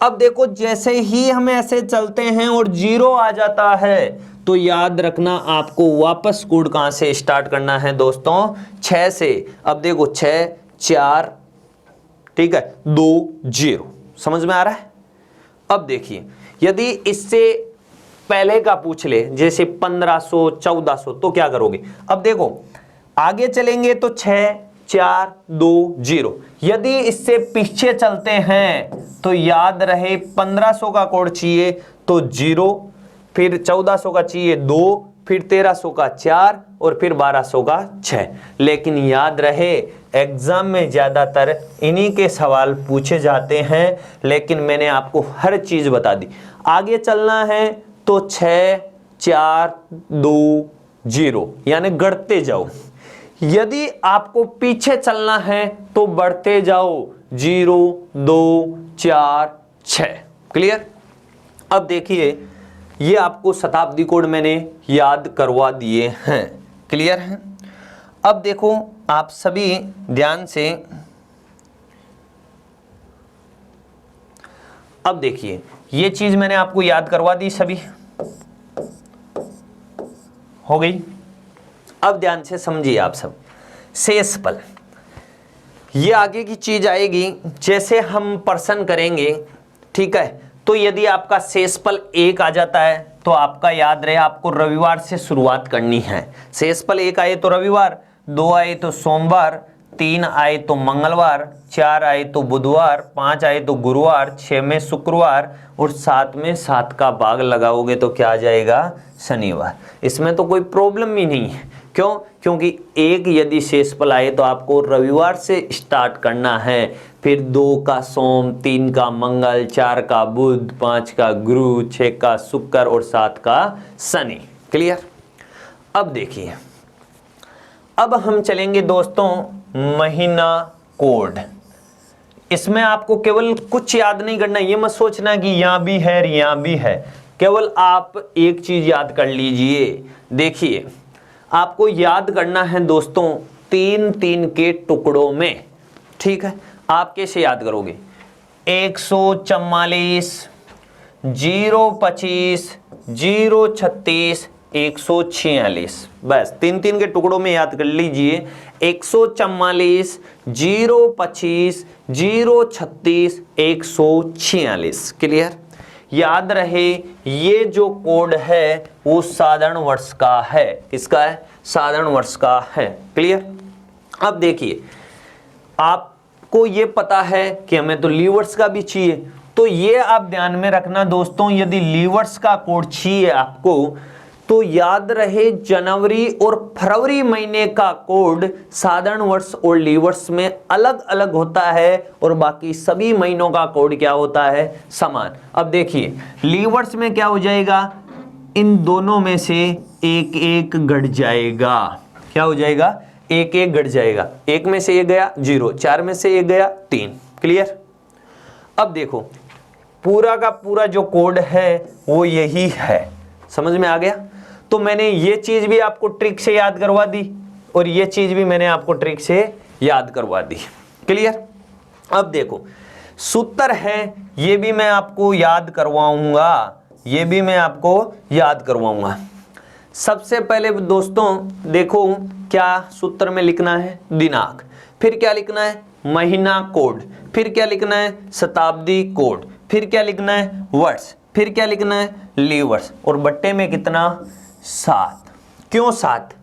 अब देखो जैसे ही हम ऐसे चलते हैं और 0 आ जाता है तो याद रखना आपको वापस कोड कहां से स्टार्ट करना है दोस्तों? 6 से। अब देखो 6, 4, ठीक है, 2, 0। समझ में आ रहा है? अब देखिए यदि इससे पहले का पूछ ले, जैसे 1500, 1400, तो क्या करोगे? अब देखो आगे चलेंगे तो 6, 4, 2, 0। यदि इससे पीछे चलते हैं तो याद रहे 1500 का कोड चाहिए तो 0, फिर 1400 का चाहिए 2, फिर 1300 का 4 और फिर 1200 का 6। लेकिन याद रहे एग्जाम में ज्यादातर इन्हीं के सवाल पूछे जाते हैं, लेकिन मैंने आपको हर चीज बता दी। आगे चलना है तो 6, 4, 2, 0 यानी गढ़ते जाओ। यदि आपको पीछे चलना है तो बढ़ते जाओ 0, 2, 4, 6। क्लियर? अब देखिए ये आपको शताब्दी कोड मैंने याद करवा दिए हैं। क्लियर है? अब देखो आप सभी ध्यान से, अब देखिए ये चीज मैंने आपको याद करवा दी, सभी हो गई। अब ध्यान से समझिए आप सब। शेषफल, ये आगे की चीज आएगी। जैसे हम पर्सन करेंगे, ठीक है, तो यदि आपका शेषफल 1 आ जाता है तो आपका याद रहे आपको रविवार से शुरुआत करनी है। शेषफल 1 आए तो रविवार, 2 आए तो सोमवार, 3 आए तो मंगलवार, 4 आए तो बुधवार, 5 आए तो गुरुवार, 6 में शुक्रवार और 7 में 7 का भाग लगाओगे तो क्या आ जाएगा? शनिवार। इसमें तो कोई प्रॉब्लम ही नहीं है। क्यों? क्योंकि 1 यदि शेषफल आए तो आपको रविवार से स्टार्ट करना है, फिर 2 का सोम, 3 का मंगल, 4 का बुध, 5 का गुरु, 6 का शुक्र और 7 का शनि। क्लियर? अब देखिए, अब हम चलेंगे दोस्तों महीना कोड। इसमें आपको केवल कुछ याद नहीं करना, ये मत सोचना कि यहां भी है यहां भी है। केवल आप एक चीज याद कर लीजिए। देखिए आपको याद करना है दोस्तों 3-3 के टुकड़ों में। ठीक है? आप कैसे याद करोगे? 144, 025, 036, 146। बस 3-3 के टुकड़ों में याद कर लीजिए। 144, 025, 036, 146। क्लियर? याद रहे ये जो कोड है वो साधारण वर्ष का है। किसका है? साधारण वर्ष का है। क्लियर? अब देखिए आपको ये पता है कि हमें तो लीवर्स का भी चाहिए, तो ये आप ध्यान में रखना दोस्तों, यदि लीवर्स का कोड चाहिए आपको तो याद रहे जनवरी और फरवरी महीने का कोड साधारण वर्ष और लीप वर्ष में अलग अलग होता है और बाकी सभी महीनों का कोड क्या होता है, समान। अब देखिए लीप वर्ष में क्या हो जाएगा, इन दोनों में से एक एक घट जाएगा। क्या हो जाएगा, एक एक घट जाएगा। एक में से एक गया 0, 4 में से एक गया 3। क्लियर। अब देखो पूरा का पूरा जो कोड है वो यही है, समझ में आ गया। तो मैंने ये चीज भी आपको ट्रिक से याद करवा दी और ये चीज भी मैंने आपको ट्रिक से याद करवा दी। क्लियर। अब देखो सूत्र है, ये भी मैं आपको याद करवाऊंगा, ये भी मैं आपको याद करवाऊंगा। सबसे पहले दोस्तों देखो क्या सूत्र में लिखना है, दिनांक, फिर क्या लिखना है, महीना कोड, फिर क्या लिखना है, शताब्दी कोड, फिर क्या लिखना है, वर्ष, फिर क्या लिखना है, लीप वर्ष, और बट्टे में कितना, 7। क्यों 7?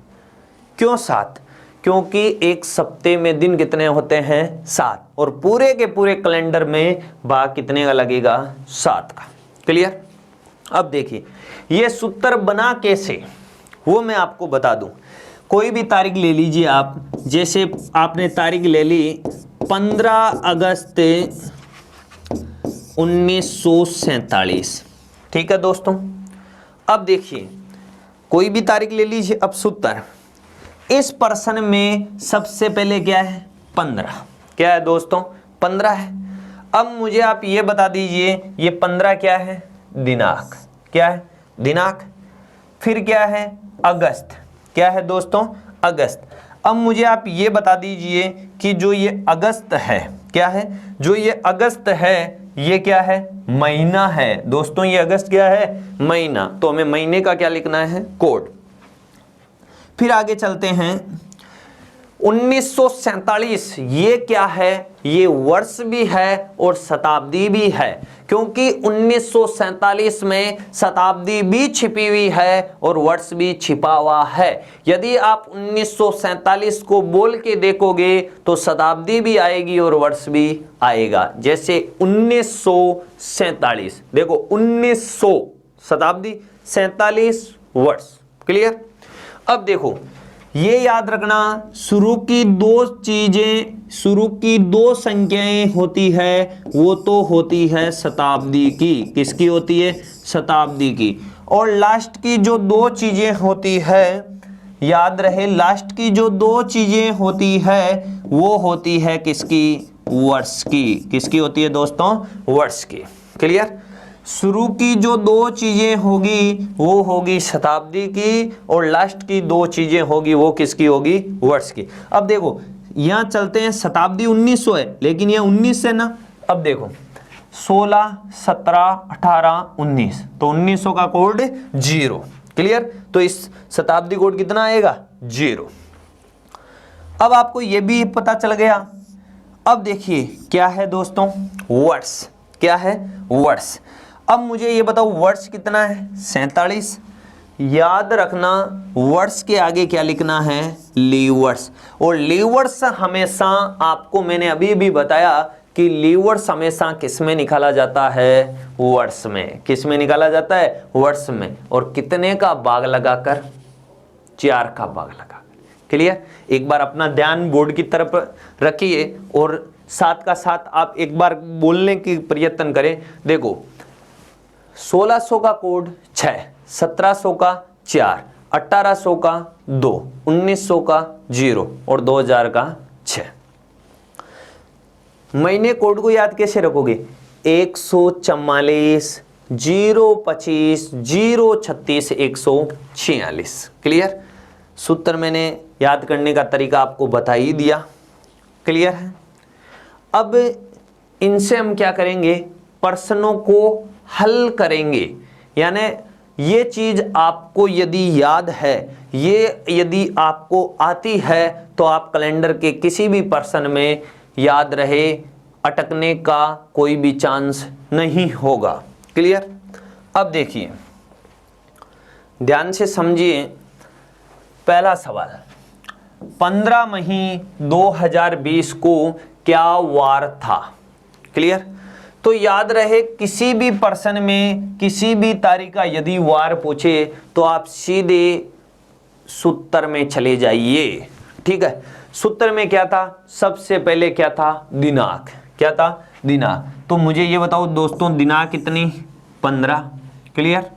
क्यों 7? क्योंकि एक सप्ते में दिन कितने होते हैं, 7, और पूरे के पूरे कैलेंडर में भाग कितने का लगेगा, 7 का। क्लियर। अब देखिए ये सूत्र बना कैसे, वो मैं आपको बता दूं। कोई भी तारीख ले लीजिए आप, जैसे आपने तारीख ले ली 15 अगस्त 1947, ठीक है दोस्तों। अब देखिए कोई भी तारीख ले लीजिए। अब सूत्र, इस प्रश्न में सबसे पहले क्या है, 15। क्या है दोस्तों, 15 है। अब मुझे आप ये बता दीजिए ये 15 क्या है, दिनांक। क्या है, दिनांक। फिर क्या है, अगस्त। क्या है दोस्तों, अगस्त। अब मुझे आप ये बता दीजिए कि जो ये अगस्त है, क्या है, जो ये अगस्त है ये क्या है, महीना है दोस्तों। ये अगस्त क्या है, महीना। तो हमें महीने का क्या लिखना है, कोड। फिर आगे चलते हैं 1947, ये क्या है, ये वर्ष भी है और शताब्दी भी है, क्योंकि 1947 में शताब्दी भी छिपी हुई है और वर्ष भी छिपा हुआ है। यदि आप 1947 को बोल के देखोगे तो शताब्दी भी आएगी और वर्ष भी आएगा। जैसे 1947, देखो 1900 शताब्दी, 47 वर्ष। क्लियर। अब देखो ये याद रखना, शुरू की दो संख्याएं होती है, वो तो होती है शताब्दी की। किसकी होती है, शताब्दी की। और लास्ट की जो 2 चीजें होती है, याद रहे लास्ट की जो 2 चीजें होती है वो होती है किसकी, वर्ष की। किसकी होती है दोस्तों, वर्ष की। क्लियर। शुरू की जो 2 चीजें होगी वो होगी शताब्दी की और लास्ट की 2 चीजें होगी वो किसकी होगी, वर्ष की। अब देखो यहां चलते हैं, शताब्दी 1900 है लेकिन ये 19 है ना। अब देखो 16, 17, 18, 19, तो 1900 का कोड 0। क्लियर। तो इस शताब्दी कोड कितना आएगा, 0। अब आपको ये भी पता चल गया। अब देखिए क्या है दोस्तों, वर्ष। क्या है, वर्ष। अब मुझे ये बताओ वर्ष कितना है, 47। याद रखना वर्ष के आगे क्या लिखना है, लीप वर्ष। और लीप वर्ष हमेशा, आपको मैंने अभी भी बताया कि लीप वर्ष हमेशा किस में निकाला जाता है, वर्ष में। किस में निकाला जाता है, वर्ष में। और कितने का भाग लगाकर, 4 का भाग लगाकर। क्लियर। एक बार अपना ध्यान बोर्ड की तरफ रखिए और साथ का साथ आप एक बार बोलने की प्रयत्न करें। देखो 1600 का कोड 6, 1700 का 4, 1800 का 2, 1900 का 0 और 2000 का 6। महीने कोड को याद कैसे रखोगे, 144, 025, 036, 146। क्लियर। सूत्र मैंने याद करने का तरीका आपको बता ही दिया। क्लियर है। अब इनसे हम क्या करेंगे, प्रश्नों को हल करेंगे। यानी ये चीज आपको यदि याद है, ये यदि आपको आती है तो आप कैलेंडर के किसी भी प्रश्न में याद रहे, अटकने का कोई भी चांस नहीं होगा। क्लियर। अब देखिए ध्यान से समझिए। पहला सवाल, 15 मई 2020 को क्या वार था। क्लियर। तो याद रहे किसी भी पर्सन में किसी भी तारीख का यदि वार पूछे तो आप सीधे सूत्र में चले जाइए। ठीक है, सूत्र में क्या था, सबसे पहले क्या था, दिनांक। क्या था, दिनांक। तो मुझे ये बताओ दोस्तों, दिनांक कितनी, 15। क्लियर।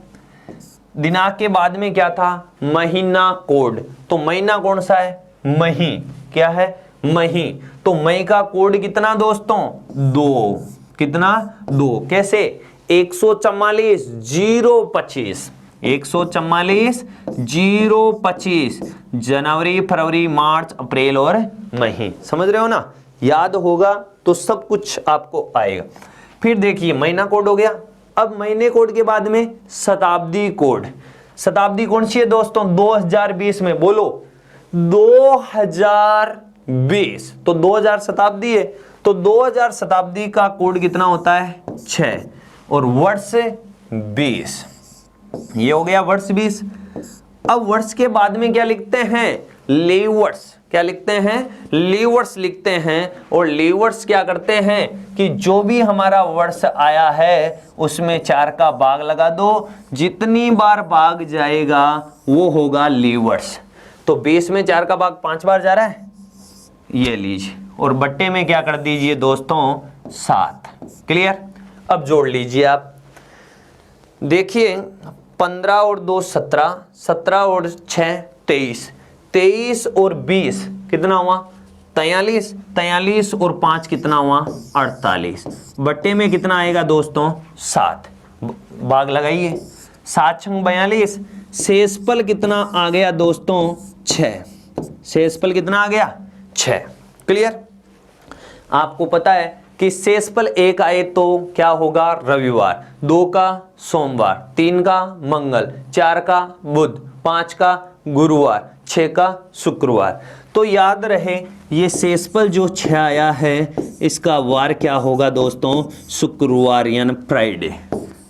दिनांक के बाद में क्या था, महीना कोड। तो महीना कौन सा है, मही। क्या है, मही। तो मई का कोड कितना दोस्तों, 2। कितना, 2। कैसे, 144 025, 144 025, जनवरी फरवरी मार्च अप्रैल और मई। समझ रहे हो ना, याद होगा तो सब कुछ आपको आएगा। फिर देखिए महीना कोड हो गया। अब महीने कोड के बाद में शताब्दी कोड। शताब्दी कौन सी है दोस्तों, 2020 में, बोलो 2020। तो 2000 शताब्दी है, तो 2000 शताब्दी का कोड कितना होता है, 6। और वर्ष 20, ये हो गया वर्ष 20। अब वर्ष के बाद में क्या लिखते हैं, लीवर्स। क्या लिखते हैं, लीवर्स लिखते हैं। और लीवर्स क्या करते हैं कि जो भी हमारा वर्ष आया है उसमें 4 का भाग लगा दो, जितनी बार भाग जाएगा वो होगा लीवर्स। तो 20 में 4 का भाग 5 बार जा रहा है, ये लीजिए। और बट्टे में क्या कर दीजिए दोस्तों, 7। क्लियर। अब जोड़ लीजिए आप, देखिए 15 और 2 17, 17 और 6 23, 23 और 20 कितना हुआ, 43, 43 और 5 कितना हुआ, 48। बट्टे में कितना आएगा दोस्तों, 7। भाग लगाइए, 7 छंग 42। शेषफल कितना आ गया दोस्तों, 6। शेषफल कितना आ गया, 6। क्लियर। आपको पता है कि शेषफल 1 आए तो क्या होगा, रविवार, 2 का सोमवार, 3 का मंगल, 4 का बुध, 5 का गुरुवार, 6 का शुक्रवार। तो याद रहे ये शेषफल जो 6 आया है इसका वार क्या होगा दोस्तों, शुक्रवार यानी फ्राइडे।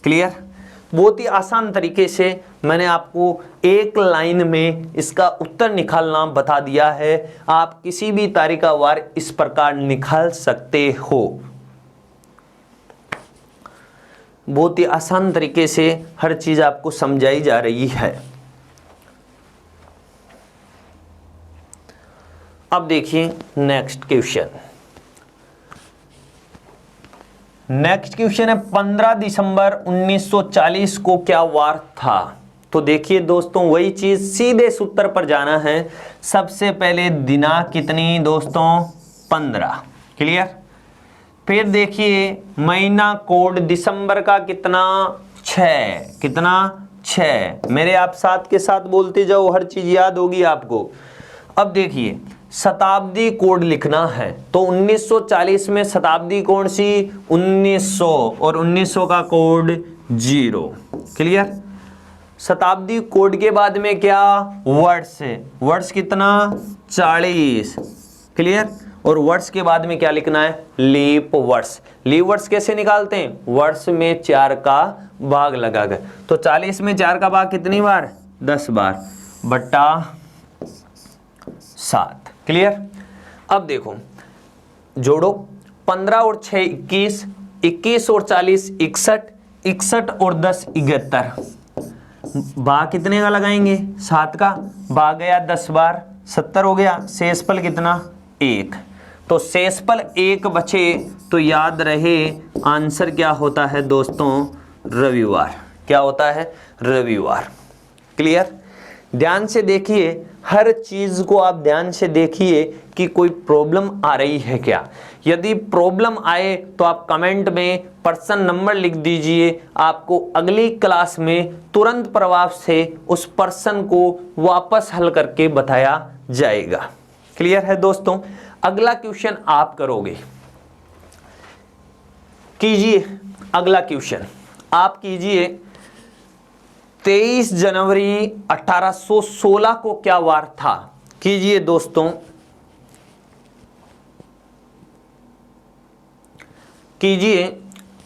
क्लियर। बहुत ही आसान तरीके से मैंने आपको एक लाइन में इसका उत्तर निकालना बता दिया है। आप किसी भी तारीख का वार इस प्रकार निकाल सकते हो। बहुत ही आसान तरीके से हर चीज आपको समझाई जा रही है। अब देखिए नेक्स्ट क्वेश्चन। नेक्स्ट क्वेश्चन है 15 दिसंबर 1940 को क्या वार था। तो देखिए दोस्तों वही चीज, सीधे सूत्र पर जाना है। सबसे पहले दिनांक कितनी दोस्तों, 15। क्लियर। फिर देखिए महीना कोड दिसंबर का कितना, 6। कितना, 6। मेरे आप साथ के साथ बोलते जाओ, हर चीज याद होगी आपको। अब देखिए शताब्दी कोड लिखना है, तो 1940 में शताब्दी कौन सी, 1900, और 1900 का कोड 0। क्लियर। शताब्दी कोड के बाद में क्या, वर्ष। वर्ष कितना, 40। क्लियर। और वर्ष के बाद में क्या लिखना है, लीप वर्ष। लीप वर्ष कैसे निकालते हैं, वर्ष में 4 का भाग लगाकर। तो 40 में 4 का भाग कितनी बार, 10 बार, बट्टा 7। क्लियर। अब देखो जोड़ो, 15 और 6 21, 21 और 40 61, 61 और 10 71। भाग कितने का लगाएंगे, 7 का। भाग गया 10 बार, 70 हो गया। शेषफल कितना, 1। तो शेषफल 1 बचे, तो याद रहे आंसर क्या होता है दोस्तों, रविवार। क्या होता है, रविवार। क्लियर। ध्यान से देखिए, हर चीज को आप ध्यान से देखिए कि कोई प्रॉब्लम आ रही है क्या। यदि प्रॉब्लम आए तो आप कमेंट में पर्सन नंबर लिख दीजिए। आपको अगली क्लास में तुरंत प्रभाव से उस पर्सन को वापस हल करके बताया जाएगा। क्लियर है दोस्तों। अगला क्वेश्चन आप करोगे, कीजिए अगला क्वेश्चन आप कीजिए। 23 जनवरी 1816 को क्या वार था, कीजिए दोस्तों, कीजिए।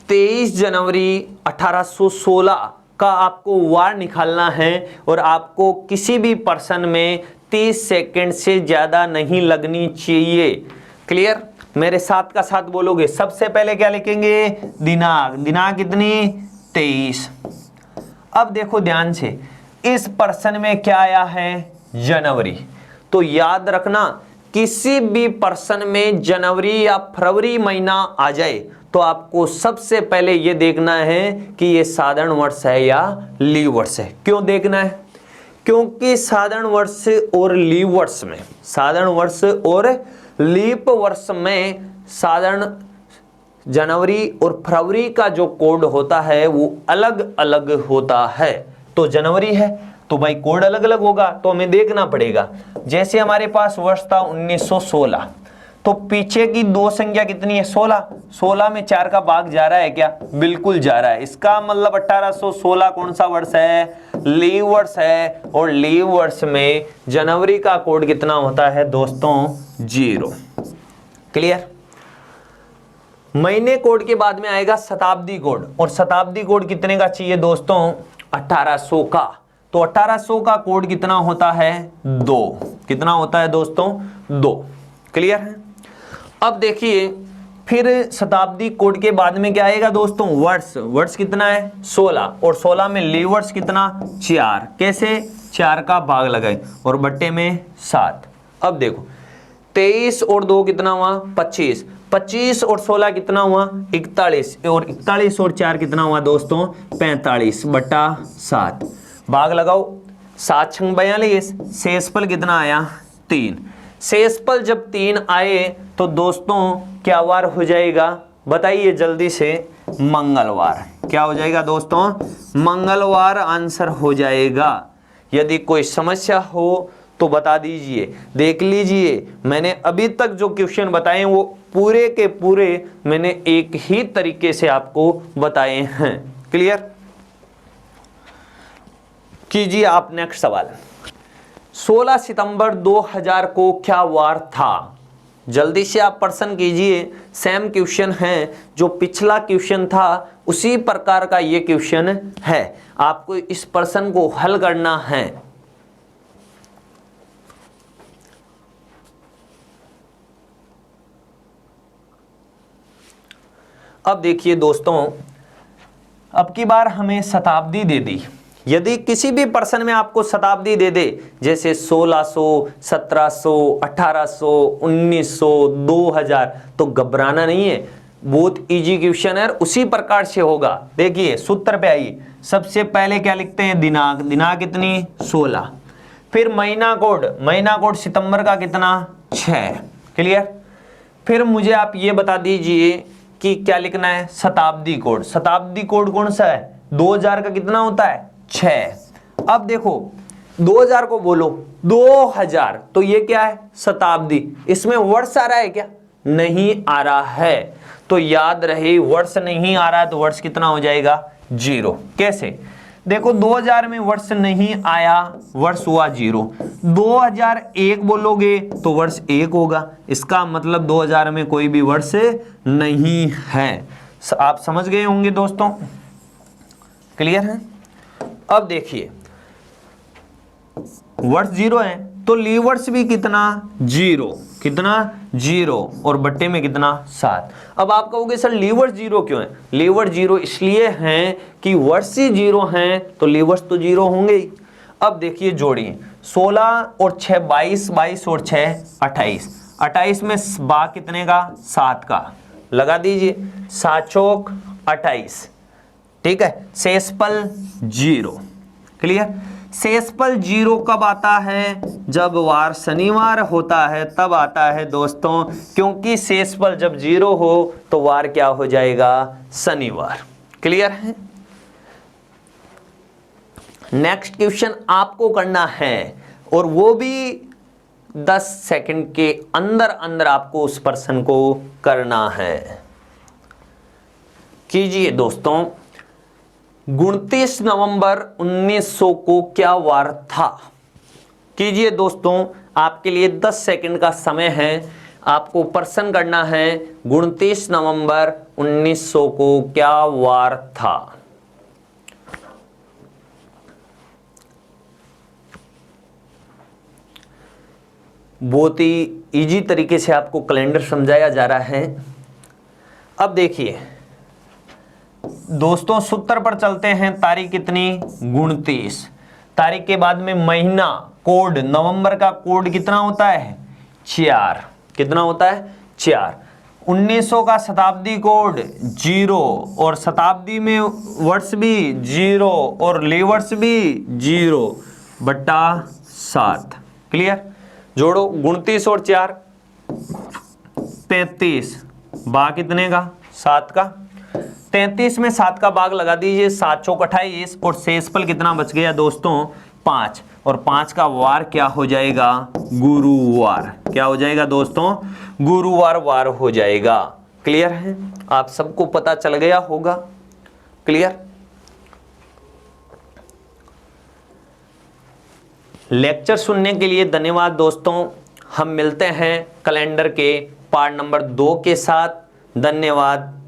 23 जनवरी 1816 का आपको वार निकालना है और आपको किसी भी पर्सन में 30 सेकंड से ज्यादा नहीं लगनी चाहिए। क्लियर। मेरे साथ का साथ बोलोगे। सबसे पहले क्या लिखेंगे? दिनांक। दिनांक कितनी? 23। अब देखो ध्यान से, इस प्रश्न में क्या आया है? जनवरी। तो याद रखना, किसी भी प्रश्न में जनवरी या फरवरी महीना आ जाए तो आपको सबसे पहले यह देखना है कि यह साधारण वर्ष है या लीव वर्ष है। क्यों देखना है? क्योंकि साधारण वर्ष और लीप वर्ष में, साधारण वर्ष और लीप वर्ष में साधारण जनवरी और फरवरी का जो कोड होता है वो अलग अलग होता है। तो जनवरी है तो भाई कोड अलग अलग होगा, तो हमें देखना पड़ेगा। जैसे हमारे पास वर्ष था 1916, तो पीछे की दो संख्या कितनी है? 16। 16 में 4 का भाग जा रहा है क्या? बिल्कुल जा रहा है। इसका मतलब 1816 कौन सा वर्ष है? लीव वर्ष है। और लीव वर्ष में जनवरी का कोड कितना होता है दोस्तों? 0। क्लियर? महीने कोड के बाद में आएगा शताब्दी कोड, और शताब्दी कोड कितने का चाहिए दोस्तों? 1800 का। तो 1800 का कोड कितना होता है? 2। कितना होता है दोस्तों? 2। क्लियर है? अब देखिए, फिर शताब्दी कोड के बाद में क्या आएगा दोस्तों? वर्ष। वर्ष कितना है? 16। और 16 में लीव वर्ष कितना? 4। कैसे? 4 का भाग लगाए और बट्टे में 7। अब देखो 23 और 2 कितना हुआ? 25। 25 और 16 कितना हुआ? 41। और 41 और 4 कितना हुआ दोस्तों? 45 बटा 7। भाग लगाओ, 7 छंग 42। शेषफल कितना आया? 3। शेषफल जब 3 आए तो दोस्तों क्या वार हो जाएगा? बताइए जल्दी से। मंगलवार। क्या हो जाएगा दोस्तों? मंगलवार आंसर हो जाएगा। यदि कोई समस्या हो तो बता दीजिए। देख लीजिए, मैंने अभी तक जो क्वेश्चन बताए वो पूरे के पूरे मैंने एक ही तरीके से आपको बताए हैं। क्लियर? कीजिए आप नेक्स्ट सवाल। 16 सितंबर 2000 को क्या वार था? जल्दी से आप प्रश्न कीजिए। सेम क्वेश्चन है, जो पिछला क्वेश्चन था उसी प्रकार का ये क्वेश्चन है। आपको इस प्रश्न को हल करना है। अब देखिए दोस्तों, अब की बार हमें शताब्दी दे दी। यदि किसी भी प्रश्न में आपको शताब्दी दे दे, जैसे 1600, 1700, 1800, 1900, 2000, तो घबराना नहीं है। बहुत इजी क्वेश्चन है, उसी प्रकार से होगा। देखिए सूत्र पे आइए। सबसे पहले क्या लिखते हैं? दिनांक। दिनांक कितनी? 16। फिर महीना कोड। महीना कोड सितंबर का कितना? 6। क्लियर? फिर मुझे आप ये बता दीजिए कि क्या लिखना है? शताब्दी कोड। शताब्दी कोड कौन सा है? 2000 का कितना होता है? 6। अब देखो 2000 को बोलो 2000, तो ये क्या है? शताब्दी। इसमें वर्ष आ रहा है क्या? नहीं आ रहा है। तो याद रहे, वर्ष नहीं आ रहा है तो वर्ष कितना हो जाएगा? 0। कैसे? देखो 2000 में वर्ष नहीं आया, वर्ष हुआ 0। 2001 बोलोगे तो वर्ष 1 होगा। इसका मतलब 2000 में कोई भी वर्ष नहीं है। आप समझ गए होंगे दोस्तों। क्लियर है? अब देखिए, वर्ष 0 है तो लीव वर्ष भी कितना? 0। कितना? 0। और बट्टे में कितना? 7। अब आप कहोगे सर लीव वर्ष 0 क्यों है? लीव वर्ष 0 इसलिए हैं कि वर्ष ही 0 हैं तो लीव वर्ष तो 0 होंगे ही। अब देखिए जोड़िए, 16 और 6 22, 22 और 6 28। 28 में बा कितने का? 7 का। लगा दीजिए, 7 चौक 28। ठीक है? शेषफल 0। क्लियर? शेषफल 0 कब आता है? जब वार शनिवार होता है तब आता है दोस्तों, क्योंकि शेषफल जब 0 हो तो वार क्या हो जाएगा? शनिवार। क्लियर है? नेक्स्ट क्वेश्चन आपको करना है, और वो भी 10 सेकंड के अंदर अंदर आपको उस प्रश्न को करना है। कीजिए दोस्तों। 29 नवंबर 1900 को क्या वार था? कीजिए दोस्तों, आपके लिए 10 सेकंड का समय है। आपको प्रश्न करना है 29 नवंबर 1900 को क्या वार था? बहुत ही इजी तरीके से आपको कैलेंडर समझाया जा रहा है। अब देखिए दोस्तों, सूत्र पर चलते हैं। तारीख कितनी? 29। तारीख के बाद में महीना, कोड, नवंबर का कोड कितना होता है? 4। कितना होता है? 4। 1900 का शताब्दी कोड 0, और शताब्दी में वर्ष भी 0 और लेवर्ष भी 0/7। क्लियर? जोड़ो 29 और 4, 33। भाग कितने का? 7 का। 33 में 7 का भाग लगा दीजिए, 7 चौक 28, और शेषफल कितना बच गया दोस्तों? 5। और 5 का वार क्या हो जाएगा? गुरुवार। क्या हो जाएगा दोस्तों? गुरुवार वार हो जाएगा। क्लियर है? आप सबको पता चल गया होगा। क्लियर? लेक्चर सुनने के लिए धन्यवाद दोस्तों। हम मिलते हैं कैलेंडर के पार्ट नंबर 2 के साथ। धन्यवाद।